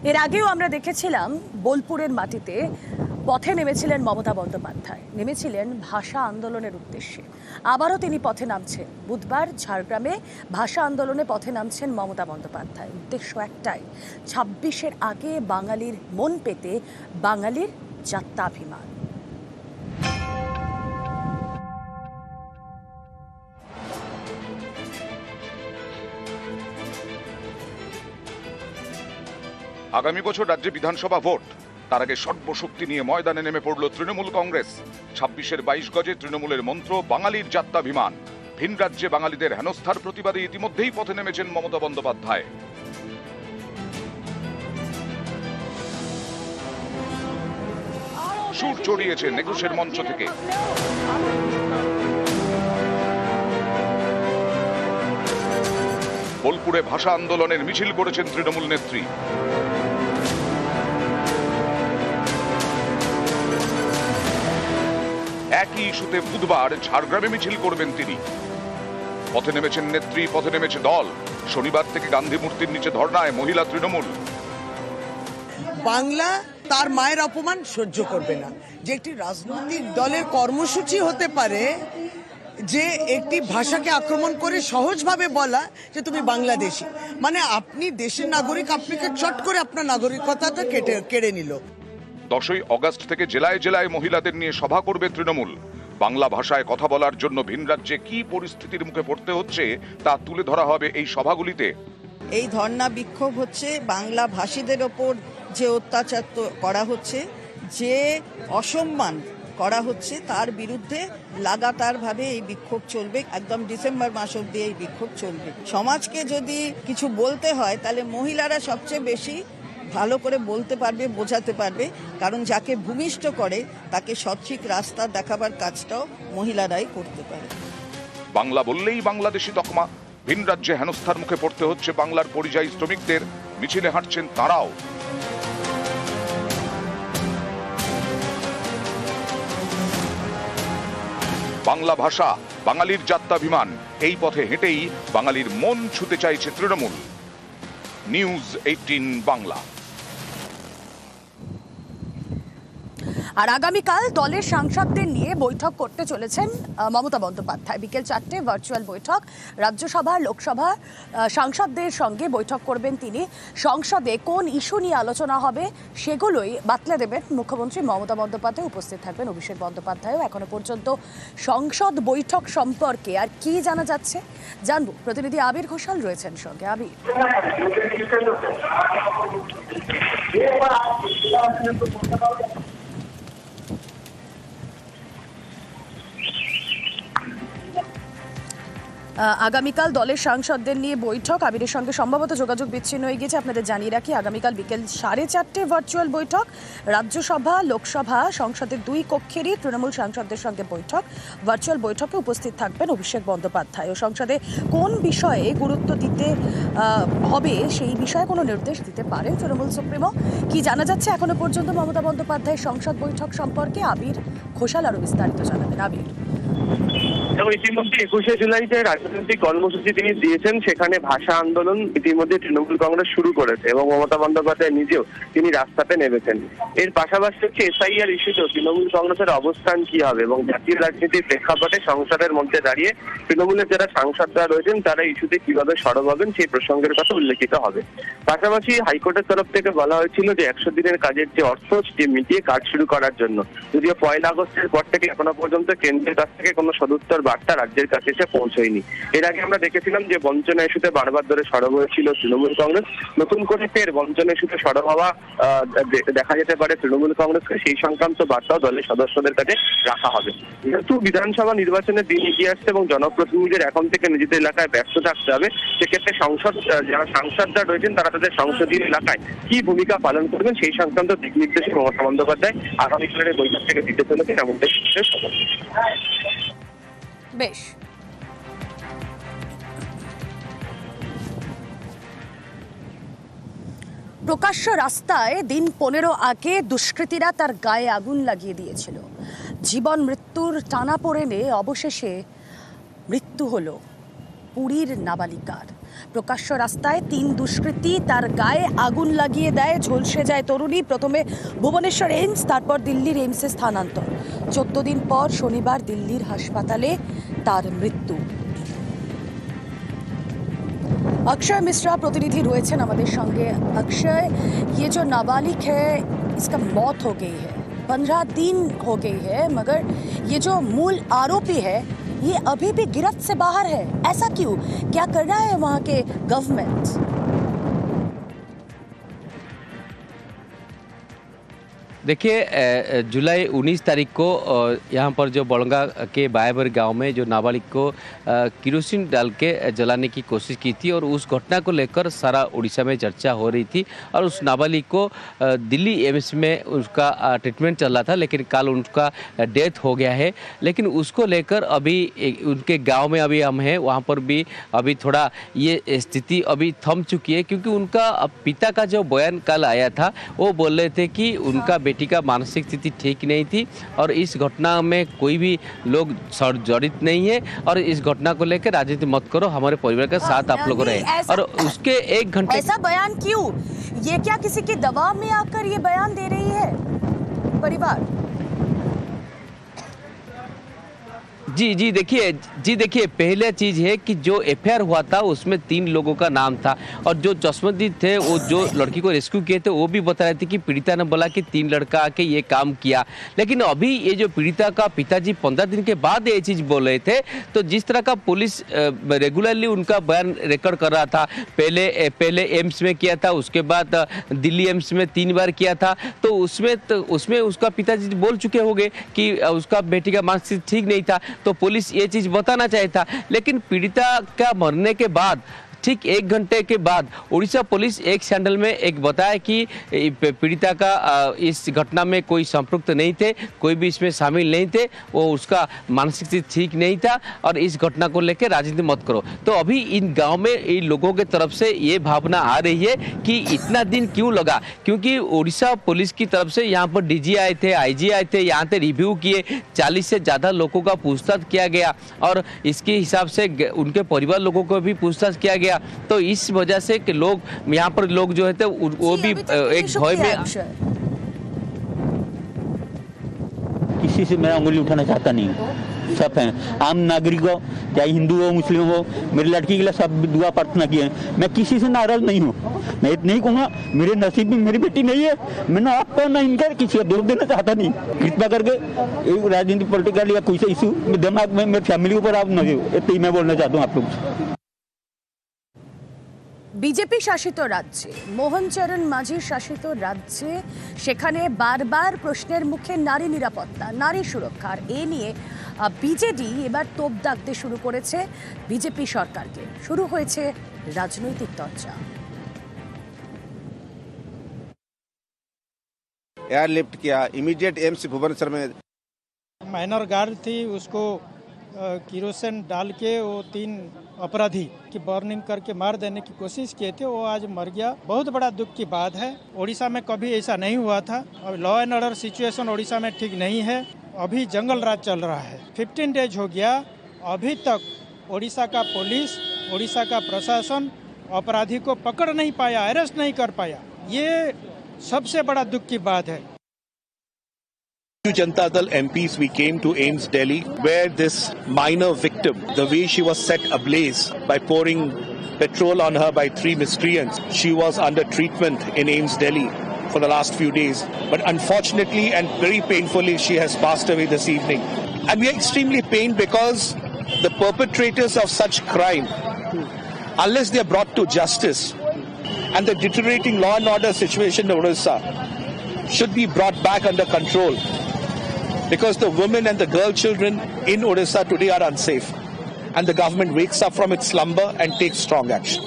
এর আগেও আমরা দেখেছিলাম বোলপুরের মাটিতে পথে নেমেছিলেন মমতা বন্দ্যোপাধ্যায়, নেমেছিলেন ভাষা আন্দোলনের উদ্দেশ্যে। আবারও তিনি পথে নামছেন। বুধবার ঝাড়গ্রামে ভাষা আন্দোলনে পথে নামছেন মমতা বন্দ্যোপাধ্যায়। উদ্দেশ্য একটাই, ২৬-এর আগে বাঙালির মন পেতে বাঙালির যাত্রাভিমান। আগামী বছর রাজ্যে বিধানসভা ভোট, তার আগে সর্বশক্তি নিয়ে ময়দানে নেমে পড়ল তৃণমূল কংগ্রেস। ২৬-এর ২২ গজে তৃণমূলের মন্ত্র বাঙালির যাত্রাভিমান। ভিন রাজ্যে বাঙালিদের হেনস্থার প্রতিবাদে ইতিমধ্যেই পথে নেমেছেন মমতা বন্দ্যোপাধ্যায়। সুর চড়িয়েছেন একুশের মঞ্চ থেকে। বোলপুরে ভাষা আন্দোলনের মিছিল করেছেন তৃণমূল নেত্রী। একই ইস্যুতে বুধবার ঝাড়গ্রামে মিছিল করবেন তিনি। পথে নেমেছেন নেত্রী, পথে নেমেছে দল। শনিবার থেকে গান্ধী মূর্তির নিচে ধর্নায় মহিলা তৃণমূল। বাংলা তার মায়ের অপমান সহ্য করবে না। যে একটি রাজনৈতিক দলের কর্মসূচি হতে পারে যে একটি ভাষাকে আক্রমণ করে সহজভাবে বলা যে তুমি বাংলাদেশি, মানে আপনি দেশের নাগরিক, আপনাকে চট করে আপনার নাগরিকতাটা কেড়ে নিল। 10ই অগস্ট থেকে জেলায় জেলায় মহিলাদের নিয়ে সভা করবে তৃণমূল। বাংলা ভাষায় কথা বলার জন্য ভিন রাজ্যে কি পরিস্থিতির মুখে পড়তে হচ্ছে তা তুলে ধরা হবে এই সভাগুলিতে। এই ধর্ণা বিক্ষোভ হচ্ছে বাংলা ভাষীদের ওপর যে অত্যাচার করা হচ্ছে, যে অসম্মান করা হচ্ছে, তার বিরুদ্ধে লাগাতারভাবে এই বিক্ষোভ চলবে। একদম ডিসেম্বর মাস অবধি এই বিক্ষোভ চলবে। সমাজকে যদি কিছু বলতে হয় তাহলে মহিলারা সবচেয়ে বেশি ভালো করে বলতে পারবে, বোঝাতে পারবে, কারণ যাকে ভূমিষ্ঠ করে তাকে সঠিক রাস্তা দেখাবার কাজটাও মহিলারাই করতে পারে। বাংলা বললেই বাংলাদেশি তকমা। ভিন রাজ্যে হেনস্থার মুখে পড়তে হচ্ছে বাংলার পরিযায়ী শ্রমিকদের। মিছিলে হাঁটছেন তারাও। বাংলা ভাষা, বাঙালির যাত্রাভিমান, এই পথে হেঁটেই বাঙালির মন ছুঁতে চাইছে তৃণমূল। নিউজ 18 বাংলা। আর আগামীকাল দলের সাংসদদের নিয়ে বৈঠক করতে চলেছেন মমতা বন্দ্যোপাধ্যায়। বিকেল 4টে ভার্চুয়াল বৈঠক। রাজ্যসভা, লোকসভা সাংসদদের সঙ্গে বৈঠক করবেন তিনি। সংসদে কোন ইস্যু নিয়ে আলোচনা হবে সেগুলোই বাতলে দেবেন মুখ্যমন্ত্রী মমতা বন্দ্যোপাধ্যায়। উপস্থিত থাকবেন অভিষেক বন্দ্যোপাধ্যায়ও। এখনো পর্যন্ত সংসদ বৈঠক সম্পর্কে আর কি জানা যাচ্ছে জানবো। প্রতিনিধি আবির ঘোষাল রয়েছেন সঙ্গে। আবির, আগামীকাল দলের সাংসদদের নিয়ে বৈঠক। আবিরের সঙ্গে সম্ভবত যোগাযোগ বিচ্ছিন্ন হয়ে গেছে। আপনাদের জানিয়ে রাখি, আগামীকাল বিকেল 4:30 ভার্চুয়াল বৈঠক। রাজ্যসভা, লোকসভা, সংসদের 2 কক্ষেরই তৃণমূল সাংসদদের সঙ্গে বৈঠক। ভার্চুয়াল বৈঠকে উপস্থিত থাকবেন অভিষেক বন্দ্যোপাধ্যায়। ও সংসদে কোন বিষয়ে গুরুত্ব দিতে হবে সেই বিষয়ে কোনো নির্দেশ দিতে পারেন তৃণমূল সুপ্রিমো। কি জানা যাচ্ছে এখনো পর্যন্ত মমতা বন্দ্যোপাধ্যায়ের সংসদ বৈঠক সম্পর্কে? আবির ঘোষাল আরো বিস্তারিত জানাবেন। আবির, ইতিমধ্যে 21শে জুলাই যে রাজনৈতিক কর্মসূচি তিনি দিয়েছেন, সেখানে ভাষা আন্দোলন ইতিমধ্যে তৃণমূল কংগ্রেস শুরু করেছে এবং মমতা বন্দ্যোপাধ্যায় নিজেও তিনি রাস্তাতে নেমেছেন। এর পাশাপাশি হচ্ছে এসআইআর ইস্যুতেও তৃণমূল কংগ্রেসের অবস্থান কি হবে এবং জাতীয় রাজনীতির প্রেক্ষাপটে সংসদের মধ্যে দাঁড়িয়ে তৃণমূলের যারা সাংসদরা রয়েছেন তারা ইস্যুতে কিভাবে সরব হবেন সেই প্রসঙ্গের কথা উল্লেখিত হবে। পাশাপাশি হাইকোর্টের তরফ থেকে বলা হয়েছিল যে 100 দিনের কাজের যে অর্থ সেটি মিটিয়ে কাজ শুরু করার জন্য। যদিও 1 আগস্টের পর থেকে এখনো পর্যন্ত কেন্দ্রের কাছ থেকে কোনো সদুত্তর বার্তা রাজ্যের কাছে এসে পৌঁছয়নি। এর আগে আমরা দেখেছিলাম যে বঞ্চনা ইস্যুতে বারবার ধরে সরব হয়েছিল তৃণমূল কংগ্রেস। নতুন করে ফের বঞ্চনা ইস্যুতে সরব হওয়া দেখা যেতে পারে তৃণমূল কংগ্রেসকে। সেই সংক্রান্ত বার্তাও দলের সদস্যদের কাছে রাখা হবে। যেহেতু বিধানসভা নির্বাচনের দিন এগিয়ে আসছে এবং জনপ্রতিনিধিদের এখন থেকে নিজেদের এলাকায় ব্যস্ত থাকতে হবে, সেক্ষেত্রে যারা সাংসদরা রয়েছেন তারা তাদের সংসদীয় এলাকায় কি ভূমিকা পালন করবেন সেই সংক্রান্ত দিক নির্দেশে মমতা বন্দ্যোপাধ্যায় আগামীকালের বৈঠক থেকে দিতে চলেছেন এমনটাই বেশ। প্রকাশ্য রাস্তায় দিন 15 আগে দুষ্কৃতীরা তার গায়ে আগুন লাগিয়ে দিয়েছিল। জীবন মৃত্যুর টানাপোড়েনে অবশেষে মৃত্যু হলো পুরীর নাবালিকার। প্রকাশ্য রাস্তায় 3 দুষ্কৃতী তার গায়ে আগুন লাগিয়ে দেয়, ঝলসে যায় তরুণী। প্রথমে ভুবনেশ্বর এইমস, তারপর দিল্লির এইমসে স্থানান্তর। 14 দিন পর শনিবার দিল্লির হাসপাতালে তার মৃত্যু। अक्षय मिश्रा प्रतिनिधि রয়েছেন আমাদের সঙ্গে। अक्षय, ये जो नाबालिग है इसका मौत हो गई है, 15 दिन हो गई है, मगर ये जो मूल आरोपी है ये अभी भी गिरफ्त से बाहर है, ऐसा क्यों? क्या कर रहा है वहाँ के गवर्नमेंट? देखिए, जुलाई 19 तारीख को यहाँ पर जो बड़ंगा के बायाबर गांव में जो नाबालिग को किरोसिन डाल के जलाने की कोशिश की थी और उस घटना को लेकर सारा उड़ीसा में चर्चा हो रही थी और उस नाबालिग को दिल्ली एम्स में उसका ट्रीटमेंट चल रहा था, लेकिन कल उनका डेथ हो गया है। लेकिन उसको लेकर अभी उनके गांव में अभी हम हैं, वहाँ पर भी अभी थोड़ा ये स्थिति अभी थम चुकी है, क्योंकि उनका पिता का जो बयान कल आया था वो बोल रहे थे कि उनका बेटी का मानसिक स्थिति ठीक नहीं थी और इस घटना में कोई भी लोग जड़ित नहीं है और इस घटना को लेकर राजनीति मत करो, हमारे परिवार का साथ आप लोग रहे। और उसके 1 घंटे ऐसा बयान क्यों? ये क्या किसी के दबाव में आकर ये बयान दे रही है परिवार? जी देखिए, पहले चीज है कि जो एफआईआर हुआ था उसमें 3 लोगों का नाम था और जो चश्मदीद थे वो जो लड़की को रेस्क्यू किए थे वो भी बता रहे थे कि पीड़िता ने बोला कि 3 लड़का आके ये काम किया। लेकिन अभी ये जो पीड़िता का पिताजी 15 दिन के बाद ये चीज बोल रहे थे, तो जिस तरह का पुलिस रेगुलरली उनका बयान रिकॉर्ड कर रहा था, पहले एम्स में किया था, उसके बाद दिल्ली एम्स में 3 बार किया था, तो उसमें उसका पिताजी बोल चुके होंगे कि उसका बेटी का मानसिक स्थिति ठीक नहीं था, तो पुलिस ये चीज बताना चाहता। लेकिन पीड़िता का मरने के बाद ठीक 1 घंटे के बाद उड़ीसा पुलिस एक चैनल में एक बताया कि पीड़िता का इस घटना में कोई संपृक्त नहीं थे, कोई भी इसमें शामिल नहीं थे, वो उसका मानसिक स्थिति ठीक नहीं था और इस घटना को लेकर राजनीति मत करो। तो अभी इन गांव में इन लोगों के तरफ से ये भावना आ रही है कि इतना दिन क्यों लगा, क्योंकि उड़ीसा पुलिस की तरफ से यहाँ पर डीजी आए थे, आईजी आए थे, यहाँ पे रिव्यू किए, 40 से ज़्यादा लोगों का पूछताछ किया गया और इसके हिसाब से उनके परिवार लोगों को भी पूछताछ किया गया। तो इस वजह से कि लोग यहाँ पर लोग जो है वो भी एक भय में। किसी से मैं उंगली उठाना चाहता नहीं हूँ, सब हैं आम नागरिक हो, चाहे हिंदू हो मुस्लिम हो, मेरी लड़की के लिए सब दुआ प्रार्थना किए हैं। मैं किसी से नाराज नहीं हूँ, मैं इतना ही कहूँगा मेरे नसीब में मेरी बेटी नहीं है, मैं ना आपका ना इनका किसी को दोष देना चाहता नहीं। कृपया करके राजनीति पॉलिटिकल या कोई से इशू दिमाग में मेरी फैमिली ऊपर आप न दो, इतना ही मैं बोलना चाहता हूँ आप लोग। বিজেপি শাসিত রাজ্যে, মোহনচরণ মাঝি শাসিত রাজ্যে, সেখানে বারবার প্রশ্নের মুখে নারী নিরাপত্তা, নারী সুরক্ষার এ নিয়ে বিজেডি এবার তোপ দাগতে শুরু করেছে বিজেপি সরকারকে। শুরু হয়েছে রাজনৈতিক চর্চা। एयरलिफ्ट किया, इमीडिएट एम्स भुवनेश्वर में माइनर गार्ड थी, उसको किरोसिन डाल के वो 3 अपराधी की बर्निंग करके मार देने की कोशिश किए थे, वो आज मर गया। बहुत बड़ा दुख की बात है। उड़ीसा में कभी ऐसा नहीं हुआ था। अब law and order situation Orissa में ठीक नहीं है, अभी जंगल राज चल रहा है। 15 डेज हो गया, अभी तक उड़ीसा का पुलिस, उड़ीसा का प्रशासन अपराधी को पकड़ नहीं पाया, अरेस्ट नहीं कर पाया। ये सबसे बड़ा दुख की बात है। Janata Dal MPs, we came to AIIMS Delhi, where this minor victim, the way she was set ablaze by pouring petrol on her by 3 miscreants, she was under treatment in AIIMS Delhi for the last few days. But unfortunately and very painfully, she has passed away this evening. And we are extremely pained because the perpetrators of such crime, unless they are brought to justice, and the deteriorating law and order situation in Odisha should be brought back under control, because the women and the girl children in Odisha today are unsafe, and the government wakes up from its slumber and takes strong action.